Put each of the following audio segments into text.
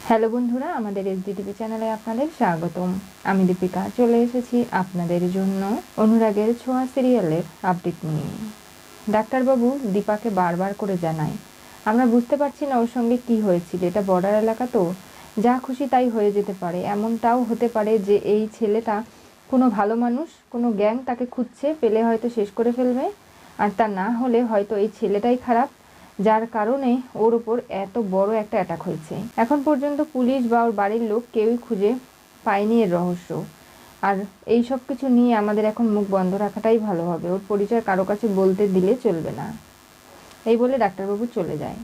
Hello বন্ধুরা, আমাদের SDTV চ্যানেলে আপনাদের স্বাগতম। আমি দীপিকা চলে এসেছি আপনাদের জন্য অনুরাগের ছোঁয়া সিরিয়ালের আপডেট নিয়ে। ডাক্তারবাবু দীপাকে বারবার করে জানায়, আমরা বুঝতে পারছি না ওর সঙ্গে কি হয়েছিল। এটা বর্ডার এলাকা তো, যা খুশি তাই হয়ে যেতে পারে। এমনটাও হতে পারে যে এই ছেলেটা কোনো ভালো মানুষ, কোনো গ্যাং তাকে খুঁজছে, পেলে হয়তো শেষ করে ফেলবে। আর তা না হলে হয়তো এই ছেলেটাই খারাপ, যার কারণে ওর ওপর এত বড় একটা অ্যাটাক হয়েছে। এখন পর্যন্ত পুলিশ বা ওর বাড়ির লোক কেউই খুঁজে পায়নি এর রহস্য। আর এই সব কিছু নিয়ে আমাদের এখন মুখ বন্ধ রাখাটাই ভালো হবে। ওর পরিচয় কারো কাছে বলতে দিলে চলবে না। এই বলে ডাক্তারবাবু চলে যায়।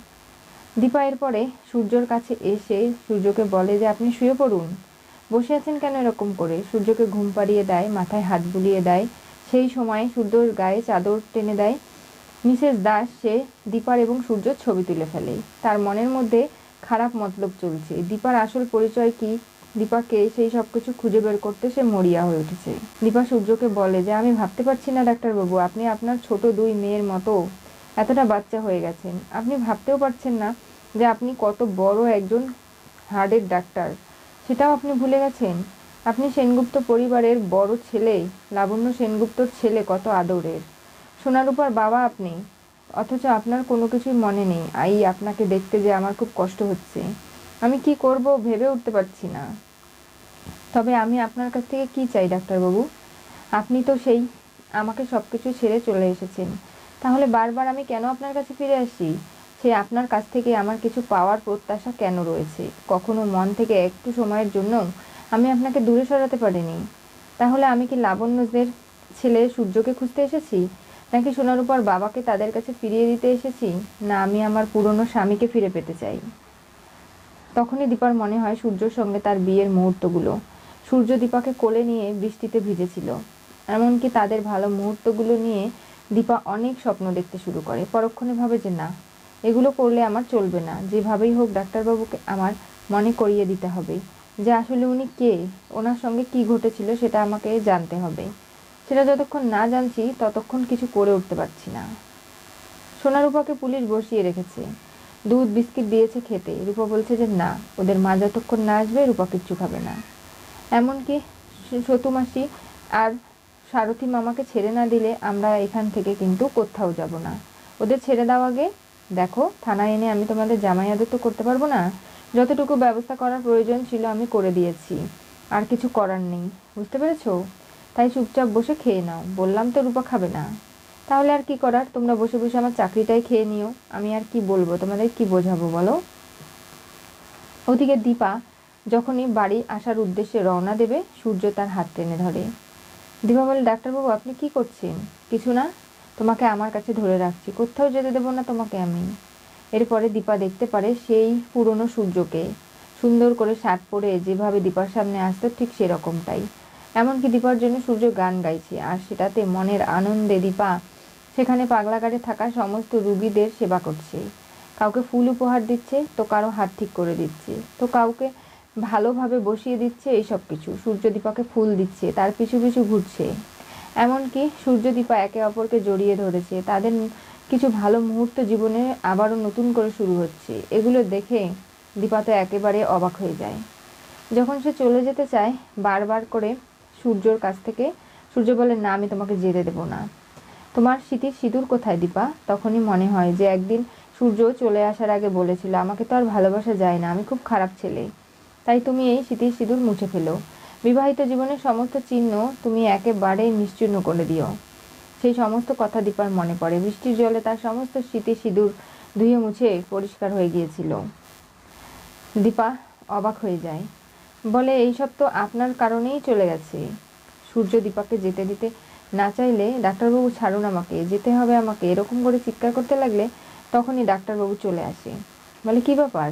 দীপা এরপরে সূর্যর কাছে এসে সূর্যকে বলে যে আপনি শুয়ে পড়ুন, বসে আছেন কেন এরকম করে। সূর্যকে ঘুম পাড়িয়ে দেয়, মাথায় হাত বুলিয়ে দেয়। সেই সময় সূর্যর গায়ে চাদর টেনে দেয় মিসেস দাস। সে দীপার এবং সূর্যর ছবি তুলে ফেলে। তার মনের মধ্যে খারাপ মতলব চলছে। দীপার আসল পরিচয় কি, দীপাকে সেই সব কিছু খুঁজে বের করতে সে মরিয়া হয়ে উঠেছে। দীপা সূর্যকে বলে যে আমি ভাবতে পারছি না ডাক্তারবাবু, আপনি আপনার ছোট দুই মেয়ের মতো এতটা বাচ্চা হয়ে গেছেন। আপনি ভাবতেও পারছেন না যে আপনি কত বড় একজন হার্টের ডাক্তার, সেটাও আপনি ভুলে গেছেন। আপনি সেনগুপ্ত পরিবারের বড় ছেলে, লাবণ্য সেনগুপ্তর ছেলে, কত আদরের সোনারূপার বাবা আপনি, অথচ আপনার কোনো কিছুই মনে নেই। আপনাকে দেখতে যে আমার খুব কষ্ট হচ্ছে। আমি কি করব ভেবে উঠতে পারছি না। তবে আমি আপনার কাছ থেকে কি চাই ডাক্তারবাবু? আপনি তো সেই আমাকে সব কিছু ছেড়ে চলে এসেছেন, তাহলে বারবার আমি কেন আপনার কাছে ফিরে আসি? সে আপনার কাছ থেকে আমার কিছু পাওয়ার প্রত্যাশা কেন রয়েছে? কখনো মন থেকে একটু সময়ের জন্য আমি আপনাকে দূরে সরাতে পারিনি। তাহলে আমি কি লাবণ্যদের ছেলে সূর্যকে খুঁজতে এসেছি, নাকি সোনারূপার বাবাকে তাদের কাছে ফিরিয়ে দিতে এসেছি? না, আমি আমার পুরনো স্বামীকে ফিরে পেতে চাই। তখনই দীপার মনে হয় সূর্যর সঙ্গে তার বিয়ের মুহূর্তগুলো। সূর্য দীপাকে কোলে নিয়ে বৃষ্টিতে ভিজেছিল। এমনকি তাদের ভালো মুহূর্তগুলো নিয়ে দীপা অনেক স্বপ্ন দেখতে শুরু করে। পরক্ষণে ভাবে যে না, এগুলো করলে আমার চলবে না। যেভাবেই হোক ডাক্তারবাবুকে আমার মনে করিয়ে দিতে হবে যে আসলে উনি কে, ওনার সঙ্গে কি ঘটেছিল সেটা আমাকে জানতে হবে। সেটা যতক্ষণ না জানছি ততক্ষণ কিছু করে উঠতে পারছি না। সোনারূপাকে পুলিশ বসিয়ে রেখেছে, দুধ বিস্কিট দিয়েছে খেতে। রূপা বলছে যে না, ওদের মা যতক্ষণ না আসবে রূপা কিচ্ছু খাবে না। এমনকি সতু মাসি আর সারথি মামাকে ছেড়ে না দিলে আমরা এখান থেকে কিন্তু কোথাও যাব না। ওদের ছেড়ে দাও আগে। দেখো, থানায় এনে আমি তোমাদের জামাই আদর তো করতে পারবো না। যতটুকু ব্যবস্থা করার প্রয়োজন ছিল আমি করে দিয়েছি, আর কিছু করার নেই। বুঝতে পেরেছো? তাই চুপচাপ বসে খেয়ে নাও। বললাম তো রূপা খাবে না। তাহলে আর কি করার, তোমরা বসে বসে আমার চাকরিটাই খেয়ে নিও। আমি আর কি বলবো, তোমাদের কি বোঝাবো বলো? ওদিকে দীপা যখনই বাড়ি আসার উদ্দেশ্যে রওনা দেবে, সূর্য তার হাত টেনে ধরে। দীপা বলে, ডাক্তারবাবু আপনি কি করছেন? কিছু না, তোমাকে আমার কাছে ধরে রাখছি, কোথাও যেতে দেবো না তোমাকে আমি। এরপরে দীপা দেখতে পারে সেই পুরনো সূর্যকে, সুন্দর করে শার্ট পরে যেভাবে দীপার সামনে আসতো ঠিক সেরকমটাই। এমনকি দীপার জন্য সূর্য গান গাইছে, আর সেটাতে মনের আনন্দে দীপা সেখানে পাগলাগারে থাকা সমস্ত রুগীদের সেবা করছে। কাউকে ফুল উপহার দিচ্ছে, তো কারো হাত ঠিক করে দিচ্ছে, তো কাউকে ভালোভাবে বসিয়ে দিচ্ছে। এইসব কিছু সূর্য দীপাকে ফুল দিচ্ছে, তার পিছু পিছু ঘুরছে। এমনকি সূর্য দীপা একে অপরকে জড়িয়ে ধরেছে। তাদের কিছু ভালো মুহূর্ত জীবনে আবারও নতুন করে শুরু হচ্ছে। এগুলো দেখে দীপা তো একেবারে অবাক হয়ে যায়। যখন সে চলে যেতে চায় বারবার করে সূর্যর কাছ থেকে, সূর্য বলে, না আমি তোমাকে যেতে দেবো না। তোমার স্মৃতির সিঁদুর কোথায় দীপা? তখনই মনে হয় যে একদিন সূর্য চলে আসার আগে বলেছিল, আমাকে তো আর ভালোবাসা যায় না, আমি খুব খারাপ ছেলে। তাই তুমি এই স্মৃতির সিঁদুর মুছে ফেলো। বিবাহিত জীবনের সমস্ত চিহ্ন তুমি একেবারে নিশ্চিহ্ন করে দিও। সেই সমস্ত কথা দীপার মনে পড়ে। বৃষ্টির জলে তার সমস্ত স্মৃতির সিঁদুর ধুয়ে মুছে পরিষ্কার হয়ে গিয়েছিল। দীপা অবাক হয়ে যায়, বলে, এইসব তো আপনার কারণেই চলে গেছে। সূর্য দীপাকে যেতে দিতে না চাইলে, ডাক্তারবাবু ছাড়ুন আমাকে, যেতে হবে আমাকে, এরকম করে চিৎকার করতে লাগলে তখনই ডাক্তারবাবু চলে আসে। বলে, কি ব্যাপার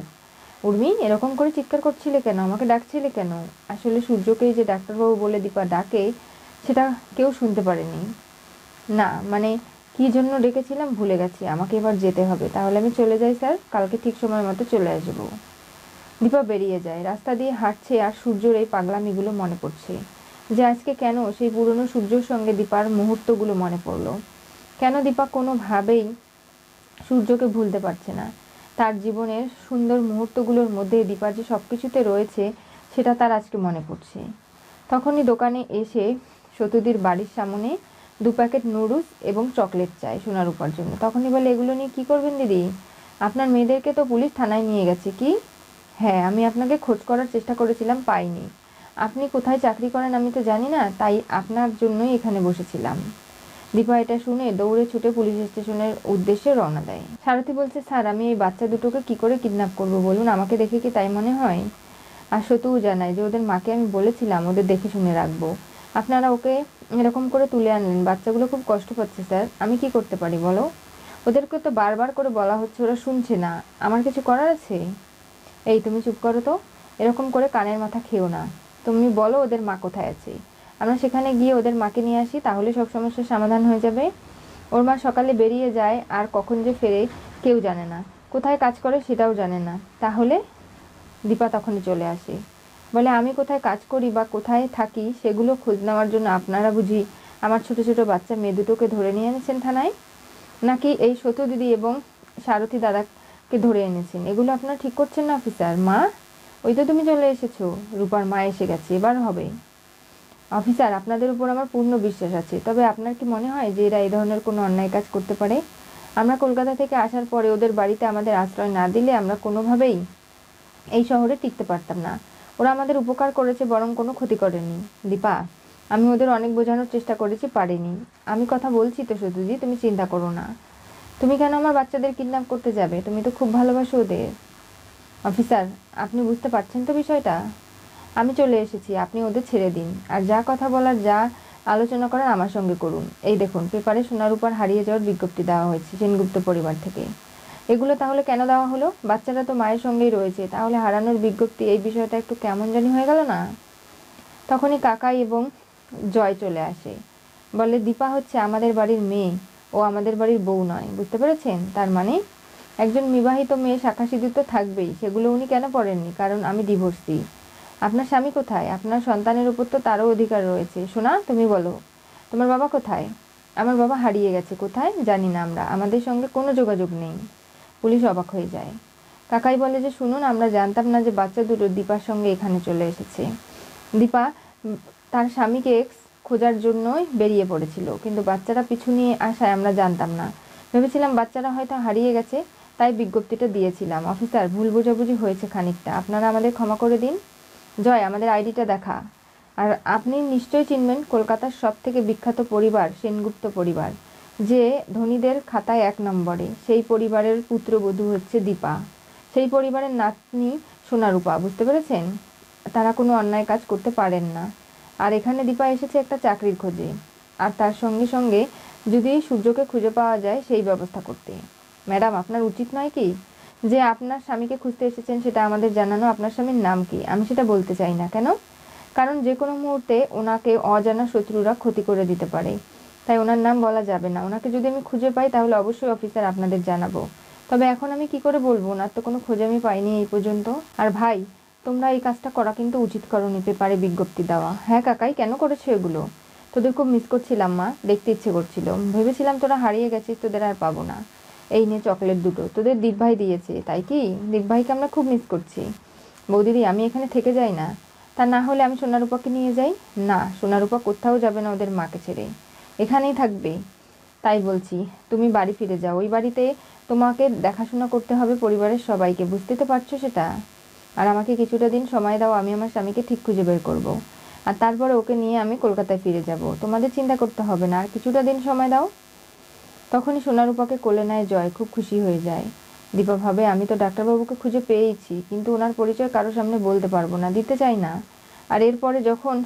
উর্মি, এরকম করে চিৎকার করছিলে কেন, আমাকে ডাকছিলে কেন? আসলে সূর্যকেই যে ডাক্তারবাবু বলে দীপা ডাকে সেটা কেউ শুনতে পারেনি। না মানে, কি জন্য ডেকেছিলাম ভুলে গেছি, আমাকে এবার যেতে হবে। তাহলে আমি চলে যাই স্যার, কালকে ঠিক সময় মতো চলে আসবো। দীপা বেরিয়ে যায়। রাস্তা দিয়ে হাঁটছে আর সূর্যর এই পাগলামিগুলো মনে পড়ছে, যে আজকে কেন সেই পুরনো সূর্যর সঙ্গে দীপার মুহূর্তগুলো মনে পড়লো। কেন দীপা কোনোভাবেই সূর্যকে ভুলতে পারছে না। তার জীবনের সুন্দর মুহূর্তগুলোর মধ্যে দীপার যে সব কিছুতে রয়েছে সেটা তার আজকে মনে পড়ছে। তখনই দোকানে এসে সতুদির বাড়ির সামনে 2 প্যাকেট নুডলস এবং চকলেট চায় সোনারূপার জন্য। তখনই বলে, এগুলো নিয়ে কী করবেন দিদি? আপনার মেয়েদেরকে তো পুলিশ থানায় নিয়ে গেছে। কি? হ্যাঁ, আমি আপনাকে খোঁজ করার চেষ্টা করেছিলাম, পাইনি। আপনি কোথায় চাকরি করেন আমি তো জানি না, তাই আপনার জন্যই এখানে বসেছিলাম। দীপা এটা শুনে দৌড়ে ছুটে পুলিশ স্টেশনের উদ্দেশ্যে রওনা দেয়। সারথী বলছে, স্যার আমি এই বাচ্চা দুটোকে কি করে কিডন্যাপ করব বলুন? আমাকে দেখে কি তাই মনে হয়? আর সতুও জানায় যে ওদের মাকে আমি বলেছিলাম ওদের দেখে শুনে রাখবো। আপনারা ওকে এরকম করে তুলে আনলেন। বাচ্চাগুলো খুব কষ্ট পাচ্ছে স্যার, আমি কি করতে পারি বলো? ওদেরকে তো বারবার করে বলা হচ্ছে, ওরা শুনছে না। আমার কিছু করার আছে? এই তুমি চুপ করো তো, এরকম করে কানের মাথা খেও না। তুমি বলো ওদের মা কোথায় আছে, আমরা সেখানে গিয়ে ওদের মাকে নিয়ে আসি, তাহলে সব সমস্যার সমাধান হয়ে যাবে। ওর মা সকালে বেরিয়ে যায় আর কখন যে ফেরে কেউ জানে না, কোথায় কাজ করে সেটাও জানে না। তাহলে? দীপা তখনই চলে আসে, বলে, আমি কোথায় কাজ করি বা কোথায় থাকি সেগুলো খোঁজ নেওয়ার জন্য আপনারা বুঝি আমার ছোট ছোট বাচ্চা মেয়ে দুটোকে ধরে নিয়ে এনেছেন থানায়, নাকি এই সতু দিদি এবং সারথী দাদাকে ধরে এনেছেন? এগুলো আপনারা ঠিক করছেন না অফিসার। মা, ওই তো তুমি চলে এসেছো, রূপার মা এসে গেছে, এবার হবে। অফিসার, আপনাদের উপর আমার পূর্ণ বিশ্বাস আছে, তবে আপনার কি মনে হয় যে এরা এই ধরনের কোনো অন্যায় কাজ করতে পারে? আমরা কলকাতা থেকে আসার পরে ওদের বাড়িতে আমাদের আশ্রয় না দিলে আমরা কোনোভাবেই এই শহরে টিকতে পারতাম না। ওরা আমাদের উপকার করেছে, বরং কোনো ক্ষতি করেনি। দীপা, আমি ওদের অনেক বোঝানোর চেষ্টা করেছি, পারিনি। আমি কথা বলছি তো সত্যজি, তুমি চিন্তা করো না। তুমি কেন আমার বাচ্চাদের কিডন্যাপ করতে যাবে? তুমি তো খুব ভালোবাসো ওদের। অফিসার, আপনি বুঝতে পারছেন তো বিষয়টা? আমি চলে এসেছি, আপনি ওদের ছেড়ে দিন। আর যা কথা বলার, যা আলোচনা করার আমার সঙ্গে করুন। এই দেখুন, পেপারে সোনারূপার হারিয়ে যাওয়ার বিজ্ঞপ্তি দেওয়া হয়েছে সেনগুপ্ত পরিবার থেকে। এগুলো তাহলে কেন দেওয়া হলো? বাচ্চারা তো মায়ের সঙ্গেই রয়েছে, তাহলে হারানোর বিজ্ঞপ্তি, এই বিষয়টা একটু কেমন জানি হয়ে গেল না? তখনই কাকাই এবং জয় চলে আসে, বলে, দীপা হচ্ছে আমাদের বাড়ির মেয়ে, ও আমাদের বাড়ির বউ নয়, বুঝতে পেরেছেন? তার মানে একজন বিবাহিত মেয়ে শাখা সিঁদুর তো থাকবেই, সেগুলো উনি কেন পড়েননি? কারণ আমি ডিভোর্সি। আপনার স্বামী কোথায়? আপনার সন্তানের উপর তো তারও অধিকার রয়েছে। শোনা, তুমি বলো, তোমার বাবা কোথায়? আমার বাবা হারিয়ে গেছে, কোথায় জানি না আমরা, আমাদের সঙ্গে কোনো যোগাযোগ নেই। পুলিশ অবাক হয়ে যায়। কাকাই বলে যে, শুনুন, আমরা জানতাম না যে বাচ্চা দুটো দীপার সঙ্গে এখানে চলে এসেছে। দীপা তার স্বামীকে খোঁজার জন্যই বেরিয়ে পড়েছিল, কিন্তু বাচ্চারা পিছু নিয়ে আসায় আমরা জানতাম না, ভেবেছিলাম বাচ্চারা হয়তো হারিয়ে গেছে, তাই বিজ্ঞপ্তিটা দিয়েছিলাম। অফিসার, ভুল বোঝাবুঝি হয়েছে খানিকটা, আপনারা আমাদের ক্ষমা করে দিন। জয়, আমাদের আইডিটা দেখা। আর আপনি নিশ্চয়ই চিনবেন কলকাতার সব থেকে বিখ্যাত পরিবার সেনগুপ্ত পরিবার, যে ধনীদের খাতায় 1 নম্বরে। সেই পরিবারের পুত্রবধূ হচ্ছে দীপা, সেই পরিবারের নাতনি সোনারূপা, বুঝতে পেরেছেন? তারা কোনো অন্যায় কাজ করতে পারেন না। আর এখানে দীপা এসেছে একটা চাকরির খোঁজে, আর তার সঙ্গে সঙ্গে যদি সূর্যকে খুঁজে পাওয়া যায় সেই ব্যবস্থা করতে। ম্যাডাম, আপনার উচিত নয় কি যে আপনার স্বামীকে খুঁজতে এসেছেন সেটা আমাদের জানানো? আপনার স্বামীর নাম কি? আমি সেটা বলতে চাই না। কেন? কারণ যে কোনো মুহূর্তে ওনাকে অজানা শত্রুরা ক্ষতি করে দিতে পারে, তাই ওনার নাম বলা যাবে না। ওনাকে যদি আমি খুঁজে পাই তাহলে অবশ্যই অফিসার আপনাদের জানাবো, তবে এখন আমি কি করে বলবো? ওনার তো কোনো খোঁজ আমি পাইনি এই পর্যন্ত। আর ভাই, তোমরা এই কাজটা করা কিন্তু উচিত করোনি, পেপারে বিজ্ঞপ্তি দেওয়া। হ্যাঁ কাকাই, কেন করেছো এগুলো? তোদের খুব মিস করছিলাম মা, দেখতে ইচ্ছে করছিল, ভেবেছিলাম তোরা হারিয়ে গেছিস, তোদের আর পাবো না। এই নে চকলেট দুটো, তোদের দীপ ভাই দিয়েছে। তাই কি? দীপ ভাইকে আমরা খুব মিস করছি। বৌদিদি, আমি এখানে থেকে যাই না? তা না হলে আমি সোনারূপাকে নিয়ে যাই। না, সোনারূপা কোথাও যাবে না ওদের মাকে ছেড়ে, এখানেই থাকবে। তাই বলছি, তুমি বাড়ি ফিরে যাও। ওই বাড়িতে তোমাকে দেখাশোনা করতে হবে পরিবারের সবাইকে, বুঝতে তো পারছো সেটা? আর আমাকে কিছুটা দিন সময় দাও, আমি আমার স্বামীকে ঠিক খুঁজে বের করব, আর তারপরে ওকে নিয়ে আমি কলকাতায় ফিরে যাব। তোমাদের চিন্তা করতে হবে না, আর কিছুটা দিন সময় দাও। তখনই সোনারূপাকে কোলে নেয় জয়, খুব খুশি হয়ে যায়। দীপা ভাবে, আমি তো ডাক্তারবাবুকে খুঁজে পেয়েছি, কিন্তু ওনার পরিচয় কারো সামনে বলতে পারবো না, দিতে চাই না। আর এরপরে যখন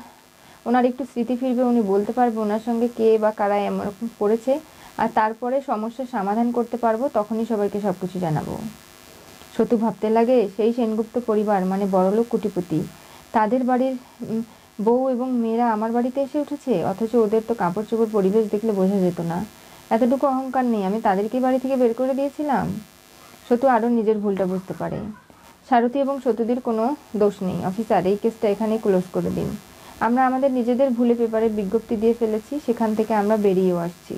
ওনার একটু স্মৃতি ফিরবে, উনি বলতে পারবে ওনার সঙ্গে কে বা কারা এরকম করেছে, আর তারপরে সমস্যার সমাধান করতে পারবো, তখনই সবাইকে সব কিছু জানাবো। সতু ভাবতে লাগে, সেই সেনগুপ্ত পরিবার মানে বড়লোক কোটিপতি, তাদের বাড়ির বউ এবং মেয়েরা আমার বাড়িতে এসে উঠেছে, অথচ ওদের তো কাপড় চোপড় পরিবেশ দেখলে বোঝা যেত না। এতটুকু অহংকার নেই, আমি তাদেরকে বাড়ি থেকে বের করে দিয়েছিলাম। সতু আরও নিজের ভুলটা বুঝতে পারে। সারথী এবং সতুদির কোনো দোষ নেই। অফিসার, এই কেসটা এখানেই ক্লোজ করে দিন। আমরা আমাদের নিজেদের ভুলে পেপারে বিজ্ঞপ্তি দিয়ে ফেলেছি, সেখান থেকে আমরা বেরিয়েও আসছি।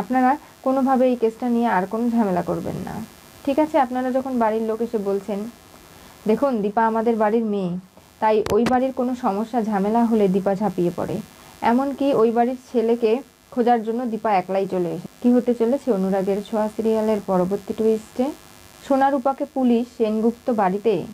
আপনারা কোনোভাবে এই কেসটা নিয়ে আর কোনো ঝামেলা করবেন না। ঠিক আছে, আপনারা যখন বাড়ির লোক এসে বলছেন, দেখুন দীপা আমাদের বাড়ির মেয়ে, তাই ওই বাড়ির কোনো সমস্যা ঝামেলা হলে দীপা ঝাঁপিয়ে পড়ে। এমনকি ওই বাড়ির ছেলেকে খোঁজার জন্য দীপা একলাই চলে এসে। কি হতে চলেছে অনুরাগের ছোঁয়া সিরিয়ালের পরবর্তী টুইস্টে? সোনারূপাকে পুলিশ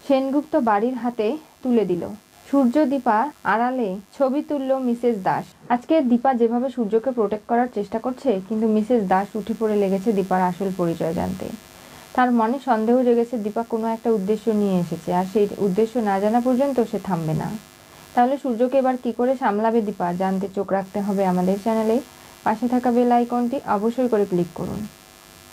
সেনগুপ্ত বাড়ির হাতে তুলে দিল। সূর্য দীপা আড়ালে ছবি তুলল মিসেস দাস। আজকে দীপা যেভাবে সূর্যকে প্রোটেক্ট করার চেষ্টা করছে, কিন্তু মিসেস দাস উঠে পড়ে লেগেছে দীপার আসল পরিচয় জানতে। তার মনে সন্দেহ জেগেছে দীপা কোনো একটা উদ্দেশ্য নিয়ে এসেছে, আর সেই উদ্দেশ্য না জানা পর্যন্ত সে থামবে না। তাহলে সূর্যকে এবার কি করে সামলাবে দীপা, জানতে চোখ রাখতে হবে আমাদের চ্যানেলে। পাশে থাকা বেল আইকনটি অবশ্যই করে ক্লিক করুন।